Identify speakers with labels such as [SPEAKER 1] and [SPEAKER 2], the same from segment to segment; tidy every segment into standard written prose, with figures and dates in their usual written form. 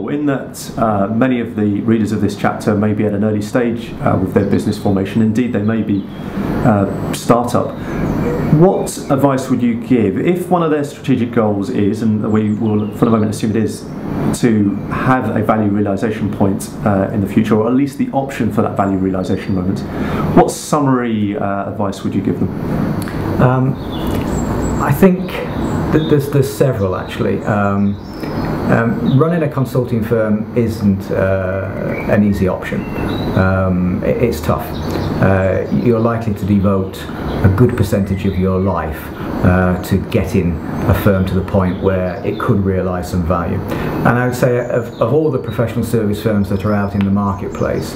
[SPEAKER 1] In that many of the readers of this chapter may be at an early stage with their business formation, indeed they may be startup. What advice would you give if one of their strategic goals is, and we will for the moment assume it is, to have a value realisation point in the future, or at least the option for that value realisation moment? What summary advice would you give them?
[SPEAKER 2] I think that there's several actually. Running a consulting firm isn't an easy option. It's tough. You're likely to devote a good percentage of your life to getting a firm to the point where it could realise some value. And I would say of all the professional service firms that are out in the marketplace,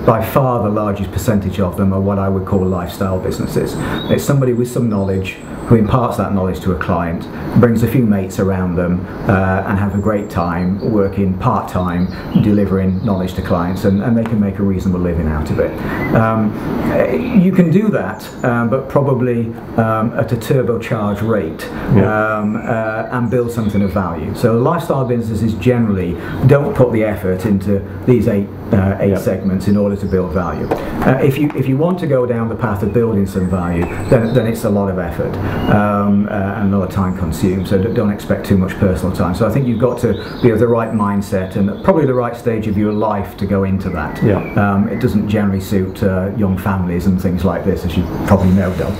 [SPEAKER 2] by far the largest percentage of them are what I would call lifestyle businesses. It's somebody with some knowledge who imparts that knowledge to a client, brings a few mates around them and have a great time working part-time, delivering knowledge to clients, and they can make a reasonable living out of it. You can do that, but probably at a turbocharged rate, and build something of value. So lifestyle businesses generally don't put the effort into these eight segments in order to build value. If you want to go down the path of building some value, then it's a lot of effort and a lot of time consumed, so don't expect too much personal time. So I think you've got to be of the right mindset and probably the right stage of your life to go into that. It doesn't generally suit young families and things like this, as you probably know, Don.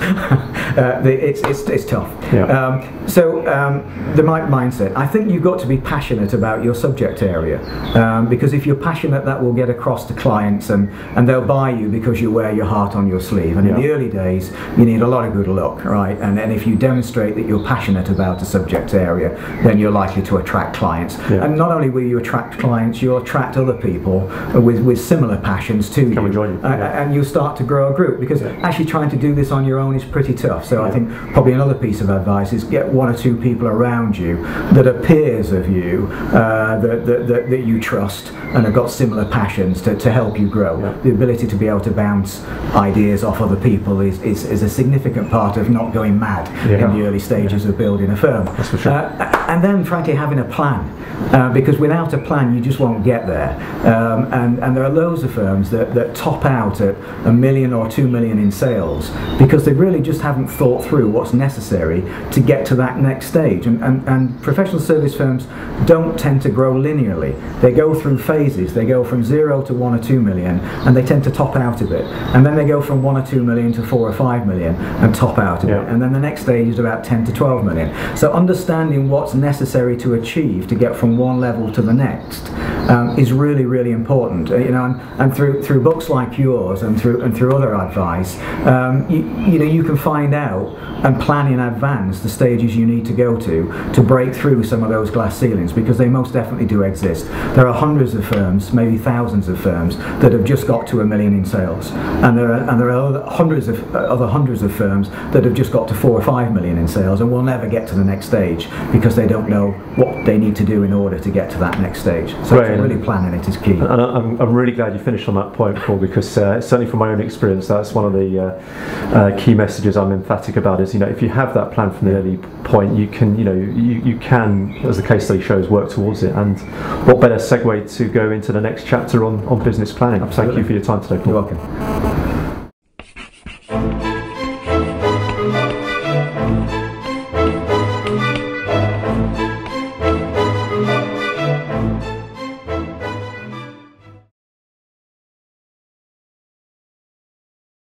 [SPEAKER 2] It's tough. So the right mindset. I think you've got to be passionate about your subject area, because if you're passionate, that will get across to clients, and they'll buy you because you wear your heart on your sleeve. And in the early days, you need a lot of good luck, right? And if you demonstrate that you're passionate about a subject area, then you're likely to attract clients. And not only will you attract clients, you'll attract other people with similar passions to you.
[SPEAKER 1] Join you.
[SPEAKER 2] And you'll start to grow a group, because actually trying to do this on your own is pretty tough. So I think probably another piece of advice is get one or two people around you that are peers of you, that you trust and have got similar passions to help you grow. The ability to be able to bounce ideas off other people is a significant part of not going mad in the early stages of building a firm.
[SPEAKER 1] That's for sure.
[SPEAKER 2] And then frankly having a plan, because without a plan you just won't get there. And there are loads of firms that top out at $1 million or $2 million in sales because they really just haven't thought through what's necessary to get to that next stage. And professional service firms don't tend to grow linearly. They go through phases. They go from 0 to 1 or 2 million, and they tend to top out a bit. And then they go from 1 or 2 million to 4 or 5 million and top out a bit. And then the next stage is about 10 to 12 million. So understanding what's necessary to achieve to get from one level to the next is really, really important. And through books like yours and through other advice, you can find out and plan in advance the stages you need to go to break through some of those glass ceilings, because they most definitely do exist. There are hundreds of firms, maybe thousands of firms, that have just got to $1 million in sales, and there are hundreds of firms that have just got to 4 or 5 million in sales and will never get to the next stage because they don't know what they need to do in order to get to that next stage. So really planning it is key.
[SPEAKER 1] And I'm really glad you finished on that point, Paul, because certainly from my own experience, that's one of the key messages I'm emphatic about. Is if you have that plan from the early point, you can you can, as the case study shows, work towards it. And what better segue to go into the next chapter on business planning.
[SPEAKER 2] Absolutely.
[SPEAKER 1] Thank you for your time today, Paul.
[SPEAKER 2] You're welcome.